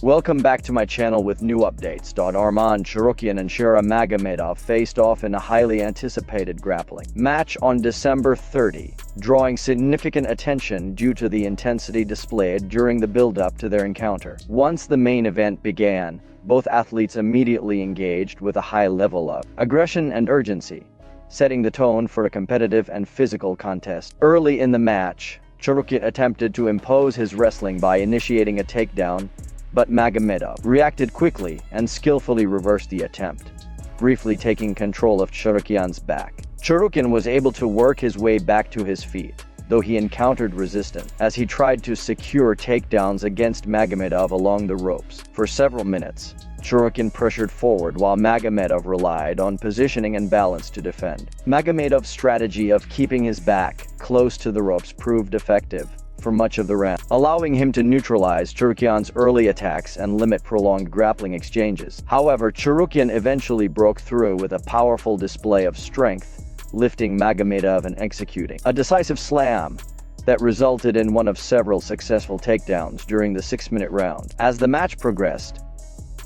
Welcome back to my channel with new updates. Arman Tsarukyan and Shera Magomedov faced off in a highly anticipated grappling match on December 30, drawing significant attention due to the intensity displayed during the build-up to their encounter. Once the main event began, both athletes immediately engaged with a high level of aggression and urgency, setting the tone for a competitive and physical contest. Early in the match, Tsarukyan attempted to impose his wrestling by initiating a takedown, but Magomedov reacted quickly and skillfully reversed the attempt, briefly taking control of Tsarukyan's back. Tsarukyan was able to work his way back to his feet, though he encountered resistance as he tried to secure takedowns against Magomedov along the ropes. For several minutes, Tsarukyan pressured forward while Magomedov relied on positioning and balance to defend. Magomedov's strategy of keeping his back close to the ropes proved effective for much of the round, allowing him to neutralize Tsarukyan's early attacks and limit prolonged grappling exchanges. However, Tsarukyan eventually broke through with a powerful display of strength, lifting Magomedov and executing a decisive slam that resulted in one of several successful takedowns during the 6-minute round. As the match progressed,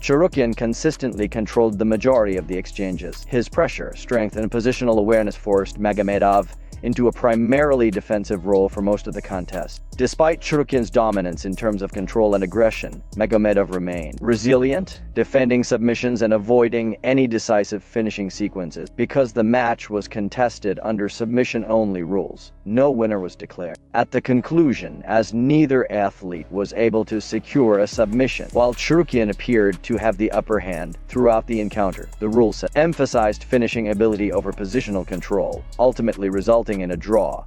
Tsarukyan consistently controlled the majority of the exchanges. His pressure, strength, and positional awareness forced Magomedov into a primarily defensive role for most of the contest. Despite Tsarukyan's dominance in terms of control and aggression, Magomedov remained resilient, defending submissions and avoiding any decisive finishing sequences. Because the match was contested under submission-only rules, no winner was declared. At the conclusion, as neither athlete was able to secure a submission, while Tsarukyan appeared to have the upper hand throughout the encounter, the rule set emphasized finishing ability over positional control, ultimately resulting in a draw.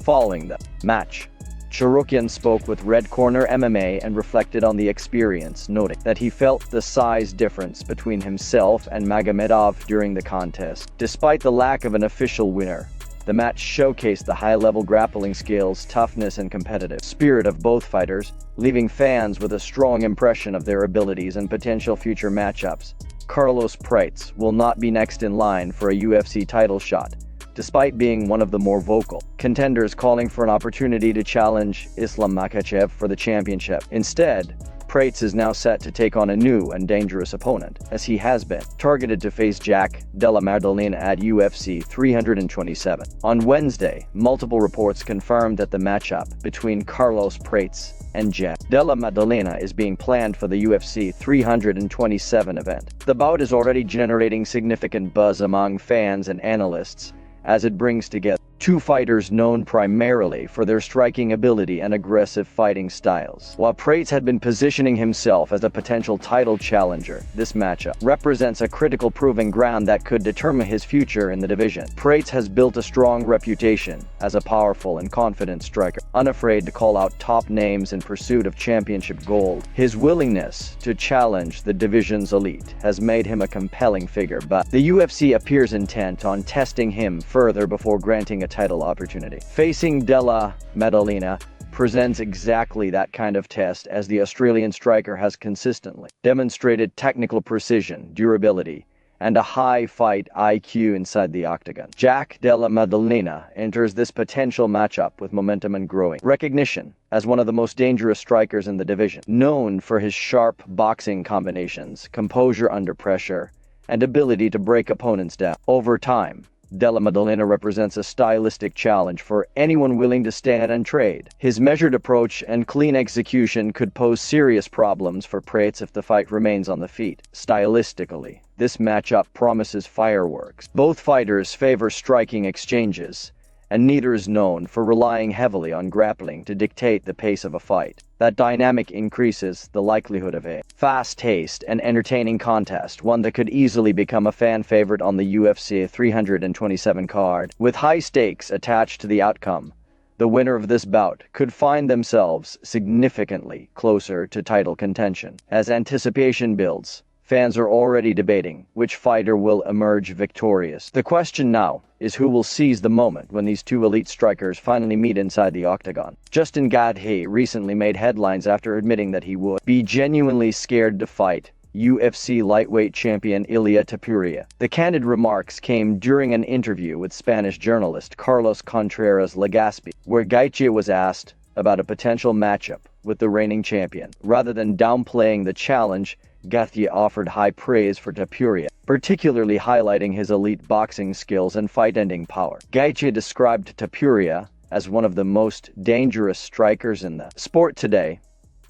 Following the match, Tsarukyan spoke with Red Corner MMA and reflected on the experience, noting that he felt the size difference between himself and Magomedov during the contest. Despite the lack of an official winner, the match showcased the high-level grappling skills, toughness, and competitive spirit of both fighters, leaving fans with a strong impression of their abilities and potential future matchups. Carlos Prates will not be next in line for a UFC title shot, despite being one of the more vocal contenders calling for an opportunity to challenge Islam Makhachev for the championship. Instead, Prates is now set to take on a new and dangerous opponent, as he has been targeted to face Jack Della Maddalena at UFC 327. On Wednesday, multiple reports confirmed that the matchup between Carlos Prates and Jack Della Maddalena is being planned for the UFC 327 event. The bout is already generating significant buzz among fans and analysts, as it brings together two fighters known primarily for their striking ability and aggressive fighting styles. While Prates had been positioning himself as a potential title challenger, this matchup represents a critical proving ground that could determine his future in the division. Prates has built a strong reputation as a powerful and confident striker, unafraid to call out top names in pursuit of championship gold. His willingness to challenge the division's elite has made him a compelling figure, but the UFC appears intent on testing him further before granting a title opportunity. Facing Della Maddalena presents exactly that kind of test, as the Australian striker has consistently demonstrated technical precision, durability, and a high fight IQ inside the octagon. Jack Della Maddalena enters this potential matchup with momentum and growing recognition as one of the most dangerous strikers in the division, known for his sharp boxing combinations, composure under pressure, and ability to break opponents down. Over time, Della Maddalena represents a stylistic challenge for anyone willing to stand and trade. His measured approach and clean execution could pose serious problems for Prates if the fight remains on the feet. Stylistically, this matchup promises fireworks. Both fighters favor striking exchanges, and neither is known for relying heavily on grappling to dictate the pace of a fight. That dynamic increases the likelihood of a fast-paced and entertaining contest, one that could easily become a fan favorite on the UFC 327 card. With high stakes attached to the outcome, the winner of this bout could find themselves significantly closer to title contention. As anticipation builds, fans are already debating which fighter will emerge victorious. The question now is who will seize the moment when these two elite strikers finally meet inside the octagon. Justin Gaethje recently made headlines after admitting that he would be genuinely scared to fight UFC lightweight champion Ilia Topuria. The candid remarks came during an interview with Spanish journalist Carlos Contreras Legaspi, where Gaethje was asked about a potential matchup with the reigning champion. Rather than downplaying the challenge, Gaethje offered high praise for Topuria, particularly highlighting his elite boxing skills and fight-ending power. Gaethje described Topuria as one of the most dangerous strikers in the sport today,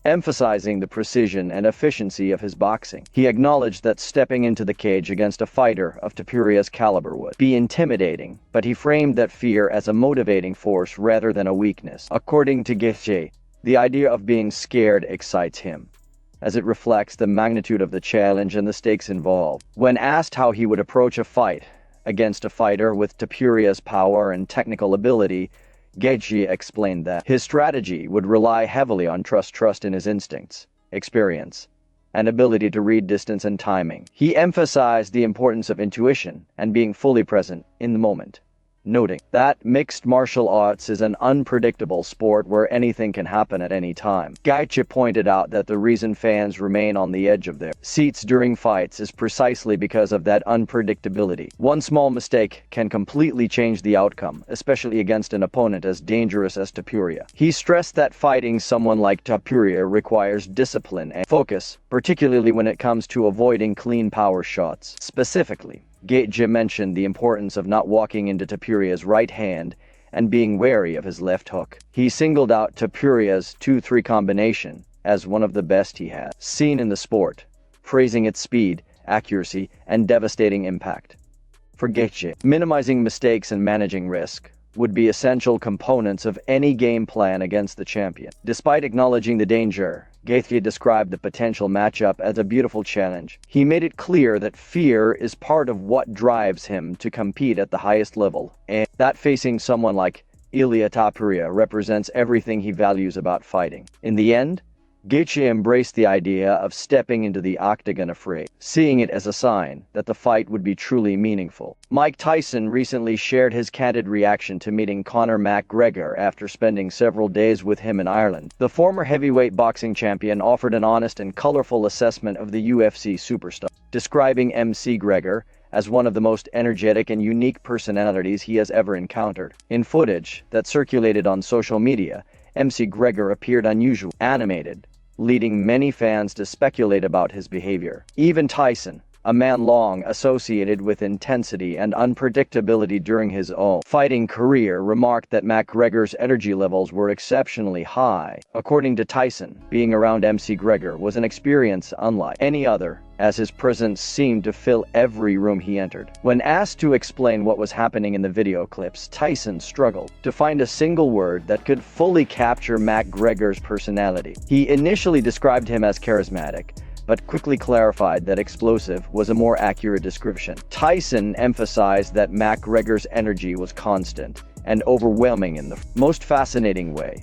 emphasizing the precision and efficiency of his boxing. He acknowledged that stepping into the cage against a fighter of Topuria's caliber would be intimidating, but he framed that fear as a motivating force rather than a weakness. According to Gaethje, the idea of being scared excites him, as it reflects the magnitude of the challenge and the stakes involved. When asked how he would approach a fight against a fighter with Topuria's power and technical ability, Gaethje explained that his strategy would rely heavily on trust in his instincts, experience, and ability to read distance and timing. He emphasized the importance of intuition and being fully present in the moment, noting that mixed martial arts is an unpredictable sport where anything can happen at any time. Gaethje pointed out that the reason fans remain on the edge of their seats during fights is precisely because of that unpredictability. One small mistake can completely change the outcome, especially against an opponent as dangerous as Topuria. He stressed that fighting someone like Topuria requires discipline and focus, particularly when it comes to avoiding clean power shots. Specifically, Gaethje mentioned the importance of not walking into Topuria's right hand and being wary of his left hook. He singled out Topuria's 2-3 combination as one of the best he had seen in the sport, praising its speed, accuracy, and devastating impact. For Gaethje, minimizing mistakes and managing risk would be essential components of any game plan against the champion. Despite acknowledging the danger, Gaethje described the potential matchup as a beautiful challenge. He made it clear that fear is part of what drives him to compete at the highest level, and that facing someone like Ilia Topuria represents everything he values about fighting. In the end, Gaethje embraced the idea of stepping into the octagon afraid, seeing it as a sign that the fight would be truly meaningful. Mike Tyson recently shared his candid reaction to meeting Conor McGregor after spending several days with him in Ireland. The former heavyweight boxing champion offered an honest and colorful assessment of the UFC superstar, describing McGregor as one of the most energetic and unique personalities he has ever encountered. In footage that circulated on social media, McGregor appeared unusual, animated, leading many fans to speculate about his behavior. Even Tyson, a man long associated with intensity and unpredictability during his own fighting career, remarked that McGregor's energy levels were exceptionally high. According to Tyson, being around McGregor was an experience unlike any other, as his presence seemed to fill every room he entered. When asked to explain what was happening in the video clips, Tyson struggled to find a single word that could fully capture McGregor's personality. He initially described him as charismatic, but quickly clarified that explosive was a more accurate description. Tyson emphasized that McGregor's energy was constant and overwhelming in the most fascinating way,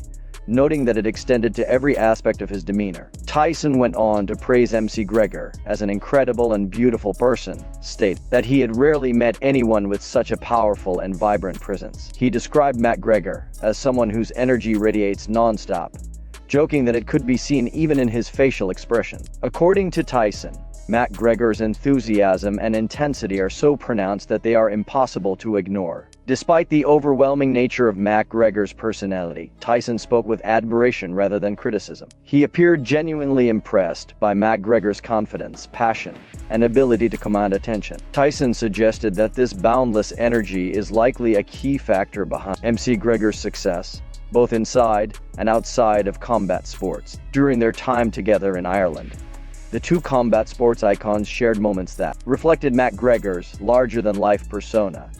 noting that it extended to every aspect of his demeanor. Tyson went on to praise McGregor as an incredible and beautiful person, stating that he had rarely met anyone with such a powerful and vibrant presence. He described McGregor as someone whose energy radiates non-stop, joking that it could be seen even in his facial expression. According to Tyson, McGregor's enthusiasm and intensity are so pronounced that they are impossible to ignore. Despite the overwhelming nature of McGregor's personality, Tyson spoke with admiration rather than criticism. He appeared genuinely impressed by McGregor's confidence, passion, and ability to command attention. Tyson suggested that this boundless energy is likely a key factor behind McGregor's success, both inside and outside of combat sports. During their time together in Ireland, the two combat sports icons shared moments that reflected McGregor's larger-than-life persona.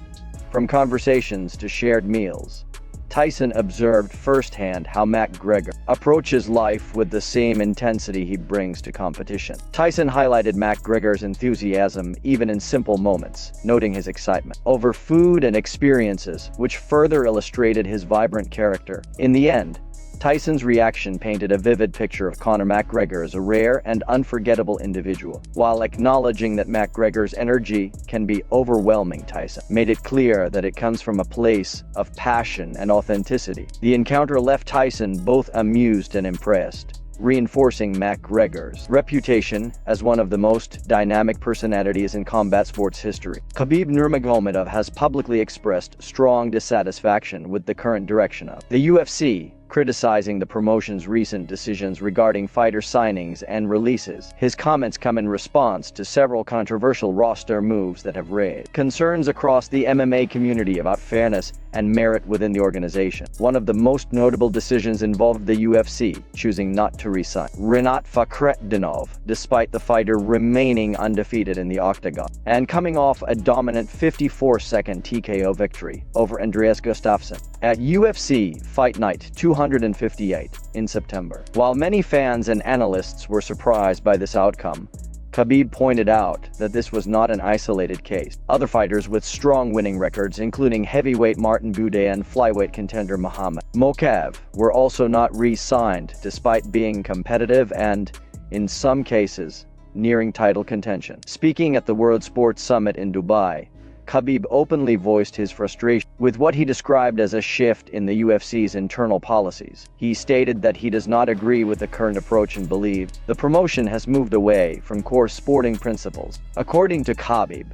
From conversations to shared meals, Tyson observed firsthand how McGregor approaches life with the same intensity he brings to competition. Tyson highlighted McGregor's enthusiasm even in simple moments, noting his excitement over food and experiences, which further illustrated his vibrant character. In the end, Tyson's reaction painted a vivid picture of Conor McGregor as a rare and unforgettable individual. While acknowledging that McGregor's energy can be overwhelming, Tyson made it clear that it comes from a place of passion and authenticity. The encounter left Tyson both amused and impressed, reinforcing McGregor's reputation as one of the most dynamic personalities in combat sports history. Khabib Nurmagomedov has publicly expressed strong dissatisfaction with the current direction of the UFC, criticizing the promotion's recent decisions regarding fighter signings and releases. His comments come in response to several controversial roster moves that have raised concerns across the MMA community about fairness and merit within the organization. One of the most notable decisions involved the UFC choosing not to re-sign Rinat Fakhretdinov, despite the fighter remaining undefeated in the octagon, and coming off a dominant 54-second TKO victory over Andreas Gustafsson at UFC Fight Night 258 in September. While many fans and analysts were surprised by this outcome, Khabib pointed out that this was not an isolated case. Other fighters with strong winning records, including heavyweight Martin Buday and flyweight contender Muhammad Mokaev, were also not re-signed despite being competitive and, in some cases, nearing title contention. Speaking at the World Sports Summit in Dubai, Khabib openly voiced his frustration with what he described as a shift in the UFC's internal policies. He stated that he does not agree with the current approach and believed the promotion has moved away from core sporting principles. According to Khabib,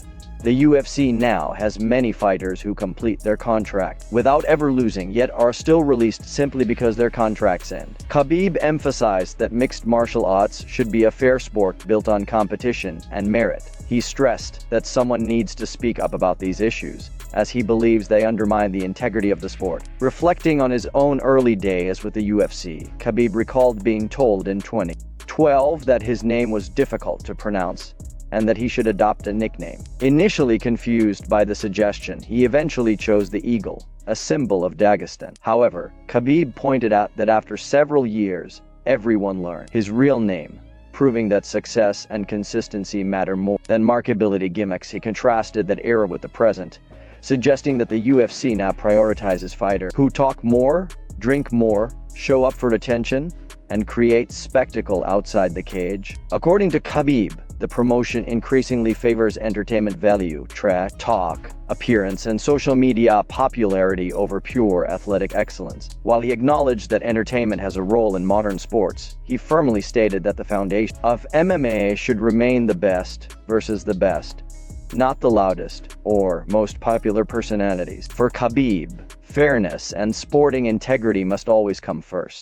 the UFC now has many fighters who complete their contract without ever losing, yet are still released simply because their contracts end. Khabib emphasized that mixed martial arts should be a fair sport built on competition and merit. He stressed that someone needs to speak up about these issues, as he believes they undermine the integrity of the sport. Reflecting on his own early days with the UFC, Khabib recalled being told in 2012 that his name was difficult to pronounce and that he should adopt a nickname. Initially confused by the suggestion, he eventually chose the eagle, a symbol of Dagestan. However, Khabib pointed out that after several years, everyone learned his real name, proving that success and consistency matter more than marketability gimmicks. He contrasted that era with the present, suggesting that the UFC now prioritizes fighters who talk more, drink more, show up for attention, and create spectacle outside the cage. According to Khabib, the promotion increasingly favors entertainment value, trash talk, appearance, and social media popularity over pure athletic excellence. While he acknowledged that entertainment has a role in modern sports, he firmly stated that the foundation of MMA should remain the best versus the best, not the loudest or most popular personalities. For Khabib, fairness and sporting integrity must always come first.